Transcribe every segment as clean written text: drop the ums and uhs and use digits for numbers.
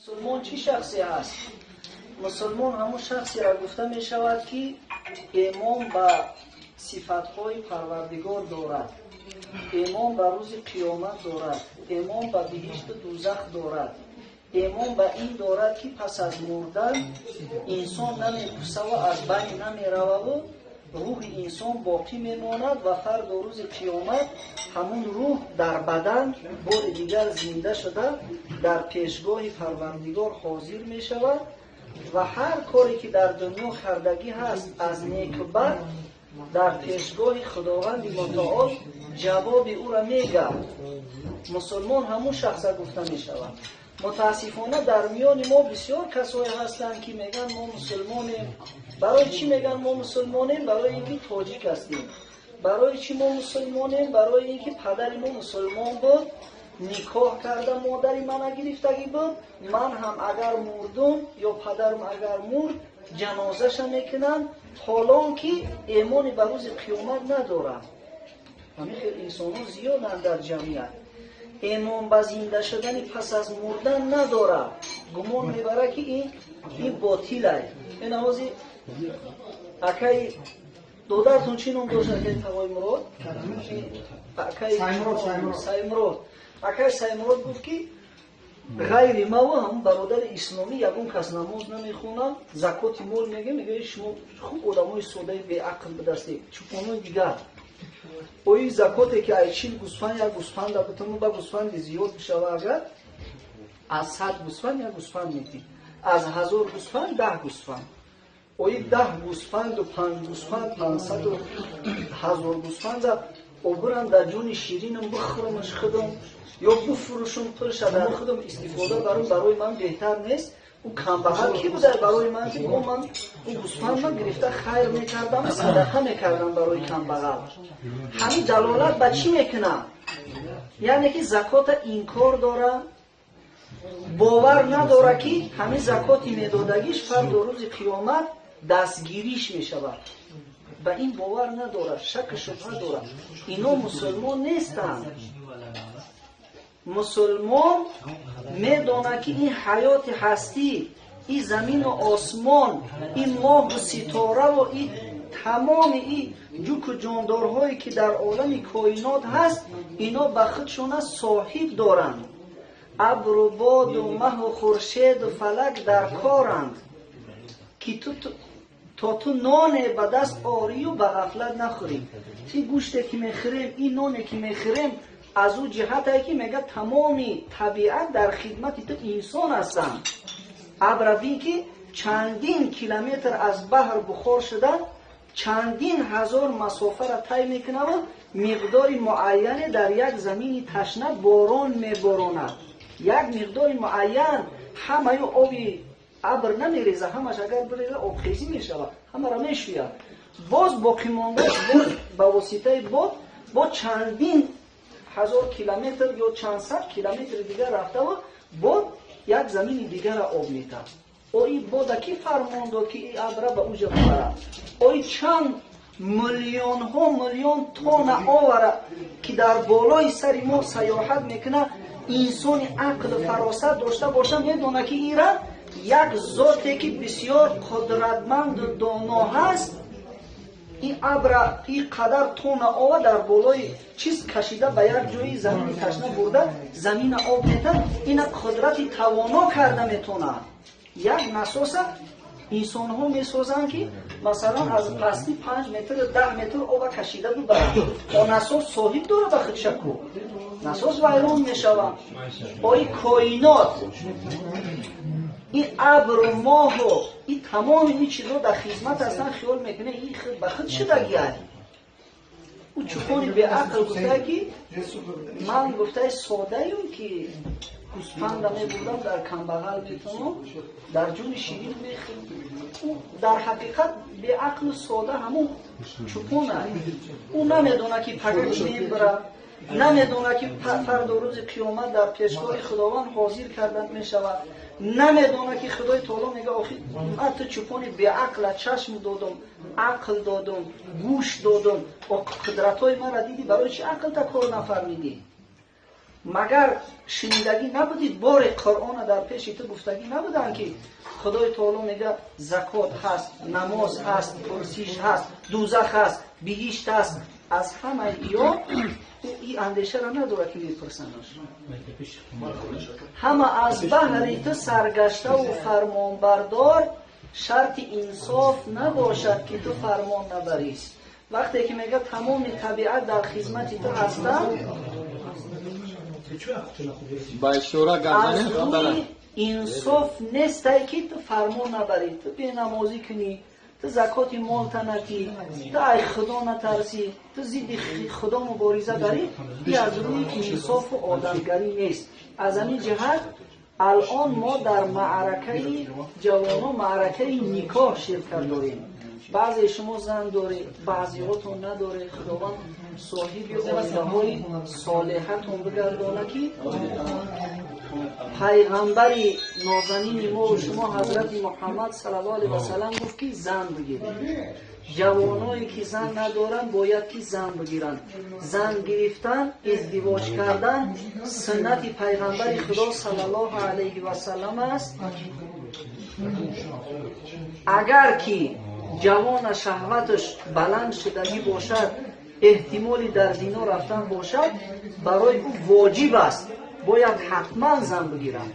مسلمان چی شخصی است؟ مسلمان همون شخصی را گفته می شود که ایمان به صفتهای پروردگار دارد، ایمان به روز قیامت دارد، ایمان به بهشت و دوزخ دارد، ایمان به این دارد که پس از مردن انسان نمی‌کشه و از بین نمی‌رود و روح انسان باقی میماند و فردا روز قیامت همون روح در بدن بار دیگر زنده شده در پیشگاه پروردگار حاضر می شود و هر کاری که در دنیا کردگی هست از نیک و بد در پیشگاه خداوند متعال جواب او را میگه. مسلمان همون شخص گفته می شود. متاسفانه در میان ما بسیار کسایی هستند که میگن ما مسلمانیم. برای چی میگن ما مسلمانیم؟ برای اینکه تاجیک هستیم. برای چی ما مسلمانیم؟ برای اینکه پدر ما مسلمان بود، نکاح کرده مادری من گرفتگی بود، من هم اگر مردم یا پدرم اگر مرد جنازه‌ش میکنن، حالان که ایمان به روز قیامت ندارن. همین خیلی انسان ها زیادن در جمعیت. ایمان به زنده شدن پس از مردن نداره، گمان میبره که این باطله. این آوازی اکای دودرتون چی نام داشت؟ اکای تقای مراد؟ سایمراد. اکای سایمراد گفت که غیر ما و هم برادر اسلامی یکون کس نماز نمیخونن، زکات مال میگه شما خوب آدمای ساده به عقل به دستی چپونای دیگر اوی زکاتی که ای 40 گوسفند یا گوسفند بتونم با گوسفند زیاد بشه اگر از 100 گوسفند یا گوسفند میدی، از 1000 گوسفند 10 گوسفند، اوی 10 گوسفند و 5 گوسفند 500 و 1000 گوسفند اوبرن در جون شیرینم بخورمش خودم یا بفروشم پولش در خودم استفاده برای من بهتر نیست؟ او کمبغل کی بوده برای من که من اون گوسفند من گرفته خیر میکردم، صدقه میکردم برای کمبغل. همین دلالت به چی میکنم؟ یعنی که زکات انکار داره، باور نداره که همین زکاتی میدادگیش فردا روز قیامت دستگیریش میشود. به این باور نداره، شک شبهه داره. اینا مسلمان نیستند. مسلمان میدونه که این حیات هستی، این زمین و آسمان، این ماه و ستاره و این تمام این جوک و جاندارهایی که در عالم کائنات هست، اینا به خودشون صاحب دارند. ابر و باد و مه و خورشید و فلک در کارند که تو نان به دست آری و به غفلت نخوری. این گوشتی که میخوریم، این نانی که میخوریم، از او جهت که میگه تمامی طبیعت در خدمت تو انسان هستن. ابروی که چندین کیلومتر از بحر بخار شده، چندین هزار مسافه را طی میکنه و مقدار معین در یک زمین تشنه باران میباراند. یک مقدار معین همه آبی ابر نمیریزه، همش اگر بریزه آبخیزی میشود، همه را میشوید. باز باقی مانده با واسطه باد با چندین هزار کیلومتر یا چند صد کیلومتر دیگر رفته و باد یک زمین دیگر را آب میده. اوی باد کی فرمان داد که این ابر به اوجا ببره؟ اوی چند میلیون ها میلیون تن آوره که در بالای سر ما سیاحت میکنه، انسان عقل و فراست داشته باشه میدونه که این را یک ذاتی که بسیار قدرتمند و دانا هست، این ابر این قدر تون آب در بالای چیز کشیده به یک جایی زمین تشنه برده زمین آب میده، این قدرت توانا کرده میتونه. یک نسوس انسان ها میسازن که مثلا از پستی 5 متر 10 متر آب کشیده بود با نسوس صاحب داره به خود شکو نسوس ویران میشوه. با این کائنات، این ابر و ماه و این تمام این چیزها در خدمت هستن، خیال میکنه این خود به خود شدگی هست. او چکانی به عقل گفته که من گفته ساده ایم که گوسفند میبردم در کمبغل میتونم در جون شیرین میخورم. او در حقیقت به عقل ساده همون چکانه. او نمیدونه که پگرش میبره، نمیدونه که فردا روز قیامت در پیشگاه خداوند حاضر کردن میشود، نمیدونه که خدای تعالی میگه آخی من تو چپانی به عقل چشم دادم، عقل دادم، گوش دادم و قدرتای من را دیدی، برای چی عقل تا کار نفرمیدی؟ مگر شنیدگی نبودید بار قرآن در پیش تو گفتگی نبودن که خدای تعالی میگه زکات هست، نماز هست، پرسش هست، دوزخ هست، بهشت هست. از همه این اندیشه را نداره که میپرسنش. همه از بهر تو سرگشته و فرمان بردار، شرط انصاف نباشد که تو فرمان نبریست. وقتی که میگه تمام طبیعت در خدمت تو هستند، از روی انصاف نیسته که تو فرمان نبری، تو بی نمازی کنی، تو زکات مال تنکی، تو ای خدا نترسی، تو زید خدا مبارزه داری. این از روی انصاف و آدمگری نیست. از این جهت الان ما در معرکه جوانان، معرکه نکاح شرکت داریم. بعضی شما زن داره، بعضی هاتون نداره. خداوند صاحب آیده های صالحتون بگردانه که پیغمبری نازنین ما و شما حضرت محمد صلی الله علیه و سلم گفت که زن بگیرید. جوانایی که زن ندارن باید که زن بگیرن. زن گرفتن، ازدواج کردن سنت پیغمبر خدا صلی الله علیه و سلم است. اگر که جوان شهوتش بلند شدگی باشد، احتمالی در زنا رفتن باشد، برای او واجب است باید حتما زن بگیرن.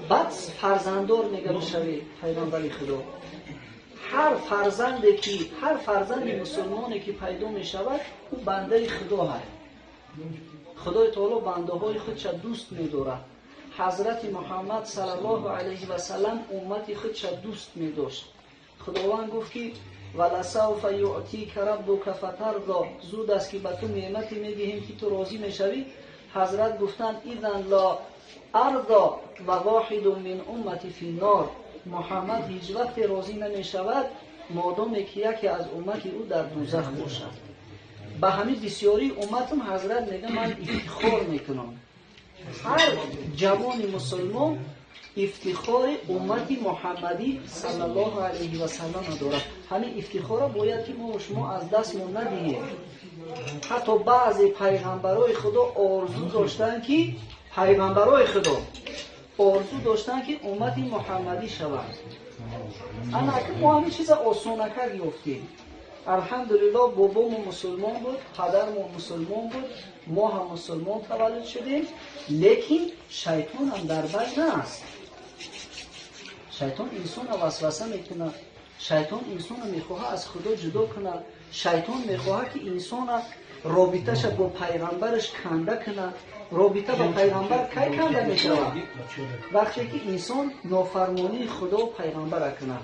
بعد فرزنددار میگه بشوی پیغمبر خدا. هر فرزند مسلمانی که پیدا می شود او بنده خدا هست. خدای تعالی بنده های خودش دوست می دارد. حضرت محمد صلی الله علیه و سلم امت خودش دوست می داشت. خداوند گفت که ولسوف یعطیک ربک فترضی، زود است که به تو نعمتی میدهیم که تو راضی میشوی. حضرت گفتند اذن لا ارضا و واحد من امتی فی النار، محمد هیچ وقت راضی نمی شود مادام که یکی از امت او در دوزخ باشد. به همین بسیاری امتم حضرت میگه من افتخار میکنم. هر جوان مسلمان افتخار امت محمدی صلی الله علیه و سلم دارد. همین افتخار باید که ما و شما از دست ما ندهیم. حتی بعضی پیغمبرای خدا آرزو داشتن که امت محمدی شود. اما ما همین چیز آسانکر گفتیم. الحمدلله بابامون مسلمان بود، پدرمون مسلمان بود، ما هم مسلمان تولد شدیم. لیکن شیطان هم در بین است. شیطان انسان را وسوسه میکنه. شیطان انسان را میخواه از خدا جدا کنه. شیطان میخواه که انسان رابطهش با پیغمبرش کنده کنه. رابطه با پیغمبر کی کنده میشود؟ وقتی که انسان نافرمانی خدا و پیغمبر کنه.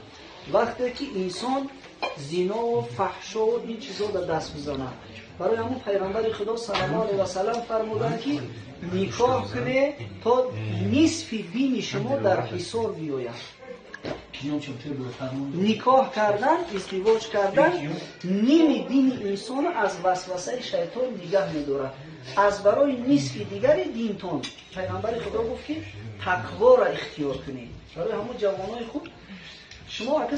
وقتی که انسان زنا و فحشا و این چیزا در دست بزنه. برای همون پیغمبر خدا صلی الله علیه و سلم فرمودن که نکاح کنه تا نصف دین شما در حصار بیاید. نکاح کردن، ازدواج کردن نیم دین انسان از وسوسه شیطان نگه می‌داره. از برای نصف دیگر دینتون پیغمبر خدا گفت که تقوا را اختیار کنید. برای همون جوانای خوب شما اگه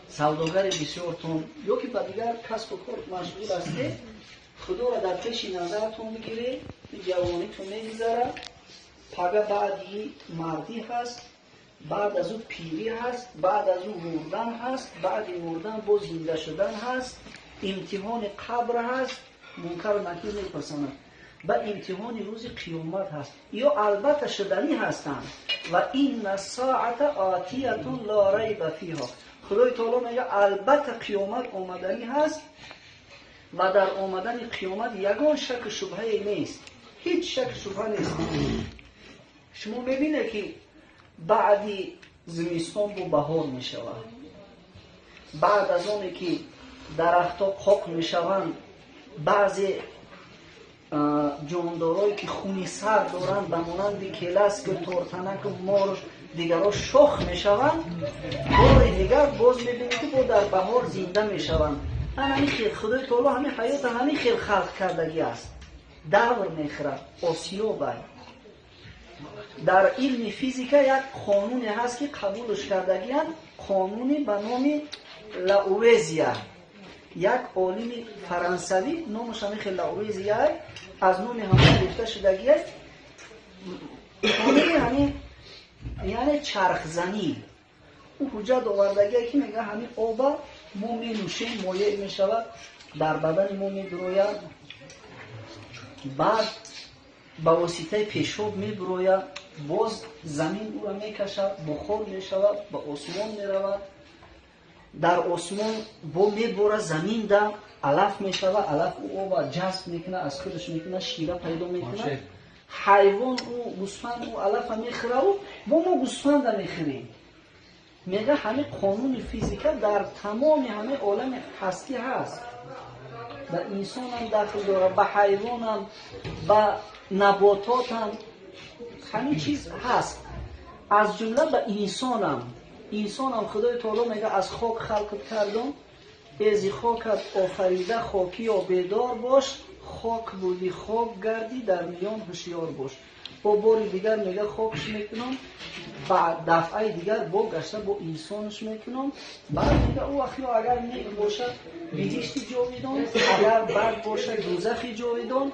سوداگر بسیارتون یا که با دیگر کسب و کار مشغول هستید، خدا را در پیش نظرتون میگیره، جوانیتون میگذاره. پگه بعدی مردی هست، بعد از او پیری هست، بعد از او مردن هست، بعد مردن باز زنده شدن هست، امتحان قبر هست، منکر و نکیر میپرسند، و امتحان روز قیامت هست. یا البته شدنی هستند. و این الساعة آتیة لا ریب فیها. خدای تعالی میگه البته قیامت آمدنی هست و در آمدن قیامت یگان شک شبهه نیست. هیچ شک شبهه نیست. شما میبینه که بعدی زمستان با بهار میشود. بعد از اونی که درختها قاق میشوند، بعضی جاندارایی که خونی سر دارند به مانند کلاس و تورتنک و مار دیگرها شخ میشوند، بار دیگر باز میبینید که با در بهار زنده میشوند. همین خیل خدای تعالی همین حیات همین خیل خلق کردگی است. دور میخورد آسیابه. در علم فیزیکا یک قانونی هست که قبولش کردگی هست، قانونی به نام لاویزیه. یک عالم فرانسوی نامش همین خیل لاویزیه از نوم همه گفته شدگی است همین یعنی چرخزنی. او حجت آوردگی که میگه همین آب ما می نوشیم مایع می شود در بدن ما می دروید، بعد با واسطه پیشاب می بروید، باز زمین او را می کشد، بخار می شود، به آسمان می رود، در آسمان با می بره زمین در علف می شود، علف او آب جذب میکنه، از خودش میکنه، شیره پیدا میکنه. حیوان او گوسفند او علف می خوره و با ما گوسفند می خوریم. میگه همه قانون فیزیکا در تمام همه عالم هستی هست. به انسان هم داخل داره، به حیوان هم، به نباتات هم، همه چیز هست. از جمله به انسان هم خدای تعالی میگه از خاک خلقت کردم، از خاکت آفریده خاکی یا بیدار باش، خاک بودی خاک گردی در میان هوشیار باش. با باری دیگر میگه خاکش میکنم، بعد دفعه دیگر با گشته با انسانش میکنم، بعد میگه او اخیو اگر نیک باشه بهشتی جاویدان، اگر بد باشه دوزخی جاویدان،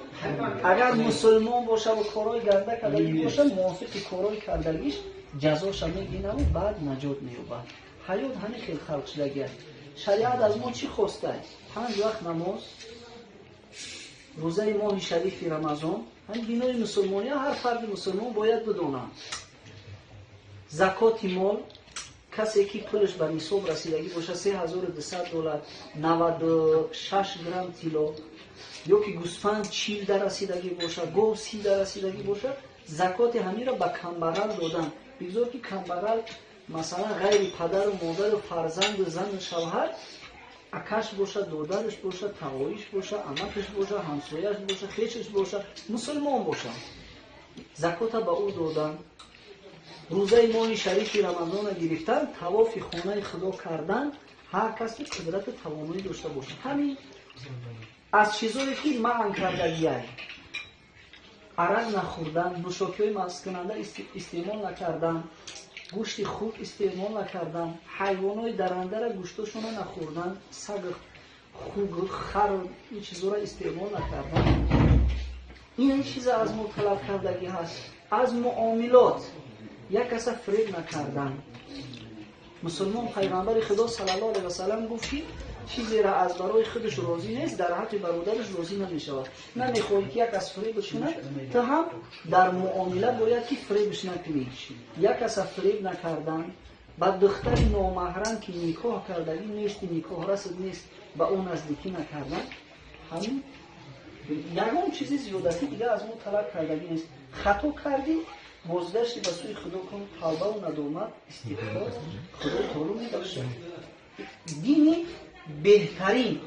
اگر مسلمان باشه و کارای گنده کردگی باشه موافق کارای کردگیش جزاش میگینه و بعد نجات مییابد. حیات همین خیلی خلق شدگی. شریعت از ما چی خواسته؟ 5 وقت نماز، روزه ماه شریف رمضان، همین دینای مسلمانی ها هر فرد مسلمان باید بدونه. زکات مال، کسی که پولش به نصاب رسیدگی باشه $3200 96 گرم طلا، یا که گوسفند 40 در رسیدگی باشه، گاو 30 در رسیدگی باشه، زکات همین را به کمبرل دادن. بگذار که کمبرل مثلا غیر پدر و مادر و فرزند و زن و شوهر اکش باشه، دادرش باشه، تقایش باشه، امکش باشه، همسایش باشه، خیشش باشه، مسلمان باشه، زکات به او دادن. روزه ماه شریف رمضان گرفتن، طواف خانه خدا کردن، هر کسی قدرت توانایی داشته باشه. همین از چیزایی که منع کردگی است: عرق نخوردن، نوشاکی‌های مست کننده استعمال نکردن، گوشت خوک استعمال نکردن، حیوانات درنده را گوشتشون نخوردن، سگ، خوک، خر، این چیزا را استعمال نکردن. این چیز از ما طلب کردگی هست. از معاملات یک کس فریب نکردن. مسلمان پیغمبر خدا صلی الله علیه و سلم گفت که چیزی را از برای خودش راضی نیست در حق برادرش راضی نمیشود. نمیخواد که یک از فریبش کنه، تا هم در معامله باید که فریبش نکنی. یک کس فریب نکردن. بعد دختر نامحرم که نکاح کردگی نیست، نکاح رسد نیست، به اون نزدیکی نکردن. همین یگان چیزی زیادتی دیگه از ما طلب کردگی نیست. خطا کردی بازگشتی به سوی خدا کن، توبه و ندامت، استغفار، خدا تعالی میبخشه. دینی بهترین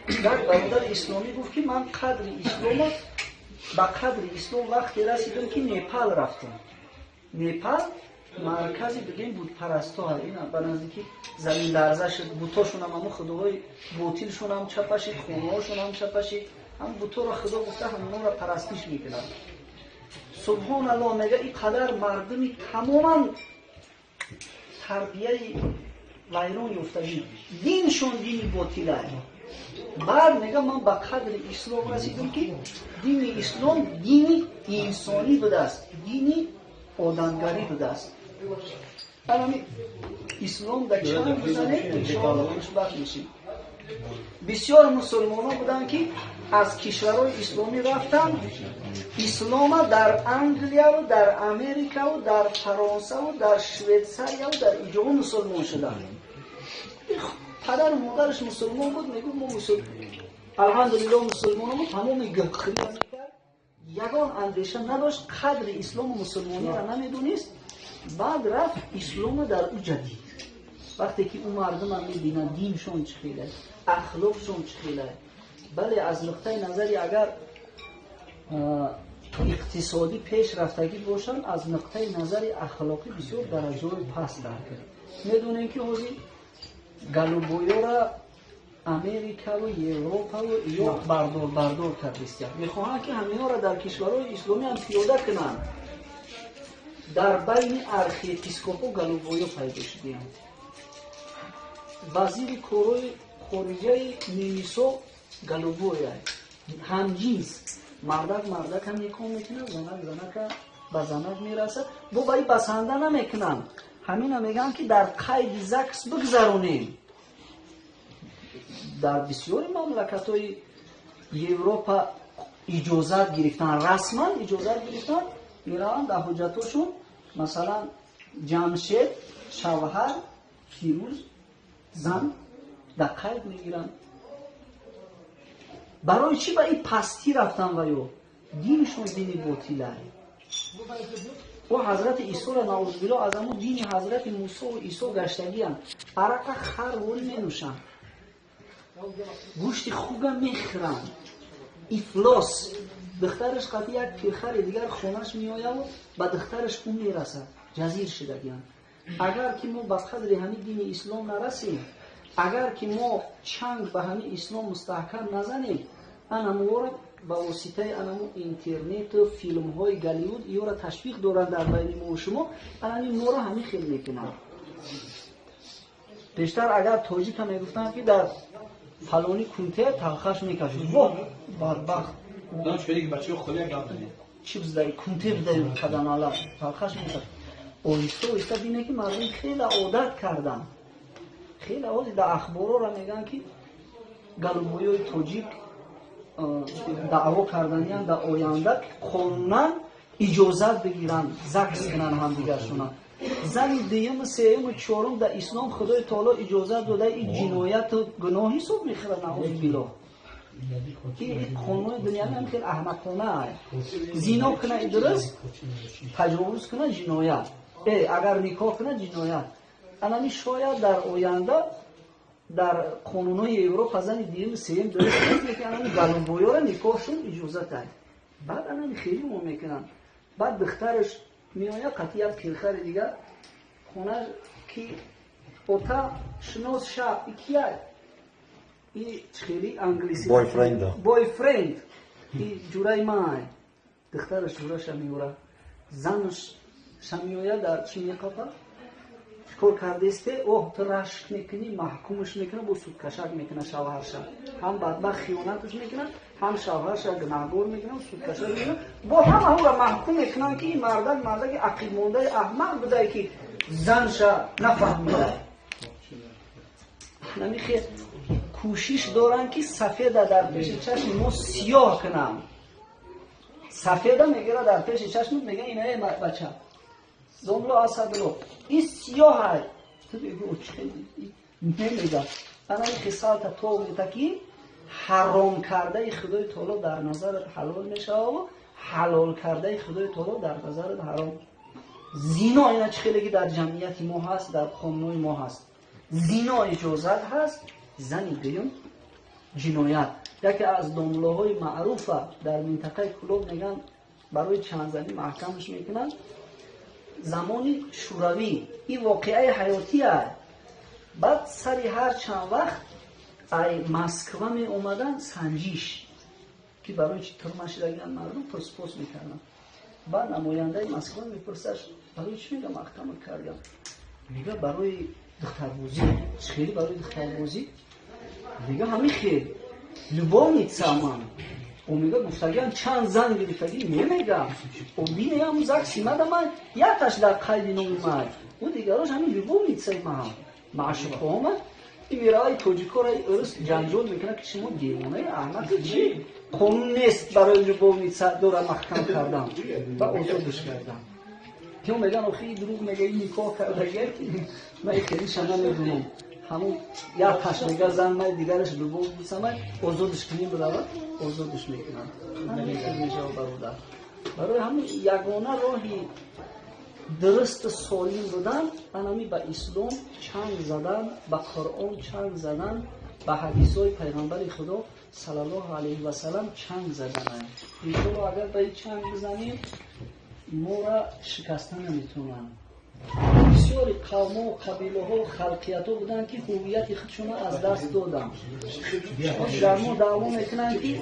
یک برادر اسلامی گفت که من قدر اسلام با قدر اسلام وقتی رسیدم که نیپال رفتم. نیپال مرکزی بگیم بود پرستا ها، اینا به نزدیکی زمین لرزه شد، بوتاشون هم همه خداهای باطلشون هم چپشید، خونه هاشون هم چپشید، هم بوتا را خدا گفته همونا را پرستش میکنن. سبحان الله میگه این قدر مردمی تماما تربیه ویران یافتگی، دینشون دین باطله. بعد میگه من به قدر اسلام رسیدم که دین اسلام دین انسانی بوده است، دین آدمگری بوده است. همین اسلام در چند بزنه انشاءالله خوشبخت میشیم. بسیار مسلمان ها بودن که از کشورهای اسلامی رفتن، اسلام در انگلیا و در امریکا و در فرانسه و در شویتزاریا و در اینجا مسلمان شدن. پدر و مادرش مسلمان بود، میگو ما مسلمان، الحمدلله مسلمان بود، تمام گهخری میکرد، یگان اندیشه نداشت، قدر اسلام و مسلمانی را نمیدونست. بعد رفت اسلام در او جدید. وقتی که اون مردم هم میبینن دینشون چخیله، اخلاقشون چخیله، بله از نقطه نظری اگر اقتصادی پیش رفتگی باشن، از نقطه نظری اخلاقی بسیار درجه پست در کرد. میدونین که حوزی گلوبویا را امریکا و اروپا و ایران بردار کرد بسیار. میخواهند که همینا را در کشورهای اسلامی هم پیاده کنند. در بین ارخیپیسکوپ و گلوبویا پیدا شدیم. وزیر کارهای خارجه نیمیسو گلوبویا همجنس مردک هم نکام میکنه، زنک به زنک میرسه. با بایی بسنده نمیکنن. همین هم میگن که در قید زکس بگذرونیم. در بسیاری مملکت های یوروپا اجازت گرفتن، رسما اجازت گرفتن، میرن در حجتاشون مثلا جمشید شوهر فیروز زن در قید میگیرن. برای چی به این پستی رفتن و یا دینشون دین باطله. و حضرت عیسی را نعوذ بالله از همون دین حضرت موسی و عیسی گشتگی هم عرق خر وری می نوشن، گوشت خوبم میخورن. افلاس دخترش قطعی یک پیرخر دیگر خونش میآید و به دخترش خون میرسه، جزیر شدگیان. اگر که ما به قدر همین دین اسلام نرسیم، اگر که ما چنگ به همین اسلام مستحکم نزنیم، انمو با واسطه انمو اینترنت و فیلم های گالیوود ایو را تشویق دارن در بین ما و شما، انمی ما را همین خیلی میکنن. بیشتر اگر تاجیک هم میگفتن که در فلانی کنته تلخش میکشید، واه بدبخت دانش بری که بچه خالی هم دادنی چی بزدی کنته بدهیم کدن علا تلخش میکشید. اویستا دینه که مردم خیلی عادت کردن، خیلی عادت. در اخبارا را میگن که گلوبوی های تاجیک دعوا کردنیان در آینده قانونا اجازت بگیرن زکس کنن هم دیگرشون. زن دیم سیم و چهارم در اسلام خدای تعالی اجازت داده این جنایت و گناهی حساب میخوره. نعوذ بالله. این قانون دنیا هم خیلی احمقانه است. زنا کنه درست، تجاوز کنه جنایت، اگر نکاح کنه جنایت. الان شاید در آینده در قانون‌های اروپا زن دیم سیم درست نیست که الان گلوبویا را نکاحشون اجازت داد. بعد الان خیلی مو میکنن. بعد دخترش میآید قطعی از پیرخر دیگر خونه که اوتا شناس شب کیه؟ این خیلی انگلیسی بویفرند این جورای مای دخترش جورش میوره، زنش شمیویه در چی میقفه کار کرده است. اوه تو رشک میکنی، محکومش میکنه، با سود کشک میکنه شوهرش. هم بدبخت خیانتش میکنه، هم شوهرش گناهگار میکنه و سود کشک میکنه. با هم را محکوم میکنن که این مردک عقیل مونده احمق بوده که زنش نفهمیده. نمیخواد کوشش دارن که سفید در پیش چشم ما سیاه کنن. سفید میگیره در پیش چشم میگه اینه بچه زملا اسدلو این سیاه است. تو بگو چه نمیگه. انا این خصالت تو میتکی حرام کرده خدای تعالی در نظرت حلال میشه و حلال کرده خدای تعالی در نظرت حرام. زنا اینا چه خیلی در جمعیت ما هست، در قانون ما هست. زنا اجازت هست، زن دیگه جنایت. یکی از داملاهای معروف در منطقه کلوب میگن برای چند زنی محکمش میکنن. زمانی شوروی این واقعه حیاتی است. بعد سری هر چند وقت ای مسکو می اومدن سنجیش که برای چی ترمش دادن مردم پرسپوس میکردن. بعد نماینده مسکو میپرسش برای چی میگه محکمه کردم؟ میگه برای دختربازی. خیلی برای دختربازی؟ میگه همین خیلی لبامیتسا من. او میگه گفتگیم چند زن گرفتگی نمیگم. او بینه هم زک سیمده من یکش در قیدی نمیمد. او دیگراش همین لبامیتسای من معشوق آمد. این میرای توجیکو رای ارس جنجال میکنه که شما دیمونه احمد چی؟ قانون نیست برای لبامیتسا داره محکم کردم و آزادش کردم. که اون میگن آخی دروغ میگه این نکاح کرده من خیلی شما نمیدونم. همون یا تشمیگه زن من دیگرش لباس بودم من آزادش کنیم بدارد آزادش میکنم. همین خیلی جواب بوده. برای همین یگانه راهی درست سالم بودن انمی به اسلام چنگ زدن، به قرآن چنگ زدن، به حدیث‌های پیغمبر خدا صلی الله علیه و سلم چنگ زدن. اینطور اگر به چنگ بزنیم ما را شکستن نمیتونن. بسیاری قوم و قبیله ها و خلقیت ها بودن که هویت خودشون از دست دادن. در ما دعوا میکنن که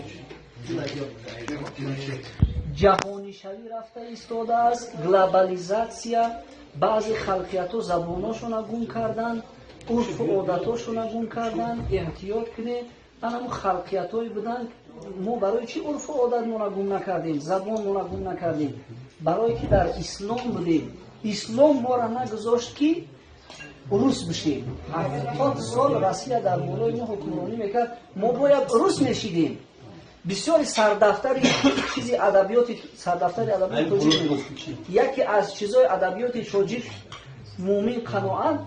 جهانی شوی رفته ایستاده است، گلوبالیزاسیا. بعضی خلقیت ها زباناشون گم کردن، عرف و عادتاشون گم کردن. احتیاط کنید. همون خلقیت هایی بودن ما برای چی عرف و عادت ما گم نکردیم، زبان ما گم نکردیم؟ برای که در اسلام بودیم. اسلام ما را نگذاشت که روس بشیم. 70 سال روسیه در بالای ما حکمرانی میکرد، ما باید روس میشیدیم. بسیاری سردفتر چیزی ادبیات تاجیک میگفت. یکی از چیزای ادبیات تاجیک مومن قناعت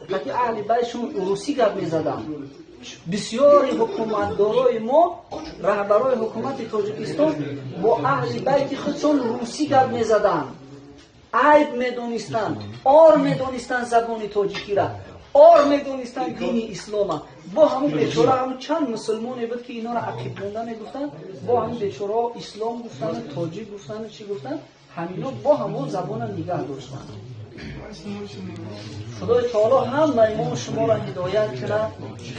قطعی اهل بیتشون روسی گپ میزدن. بسیاری حکومتدارای ما، رهبرای حکومت تاجیکستان با اهل بیت خودشون روسی گپ میزدن. عیب میدونستن، آر میدونستن زبان تاجیکی را، آر میدونستن دین اسلام. با همون بیچاره همون چند مسلمانی بود که اینا را عقیب مونده میگفتن، با همون بیچاره اسلام گفتن، تاجیک گفتن، چی گفتن، همینا با همون زبان نگه داشتن. خدای تعالی هم امام شما را هدایت کنه،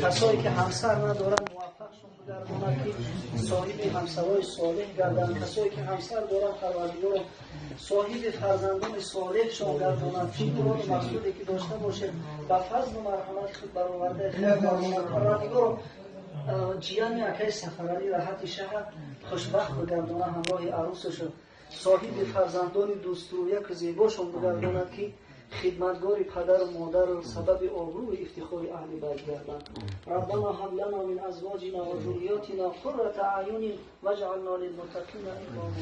کسایی که همسر ندارن موفق شون بگرداند که صاحب همسرای صالح گردن، کسایی که همسر دارن پروردگار صاحب فرزندان صالح شون گرداند. چی مراد مقصودی که داشته باشه با فضل و مرحمت خود برآورده پروردگار جیان اکای سفرعلی راحت شهر خوشبخت بگردانه، همراه عروسش صاحب فرزندان دوسترو یک زیباشون بگرداند که خدمتگار پدر و مادر و سبب آبرو و افتخار اهل بیت گردند. ربنا هب لنا من ازواجنا و ذریاتنا قرة اعین واجعلنا للمتقین اماما.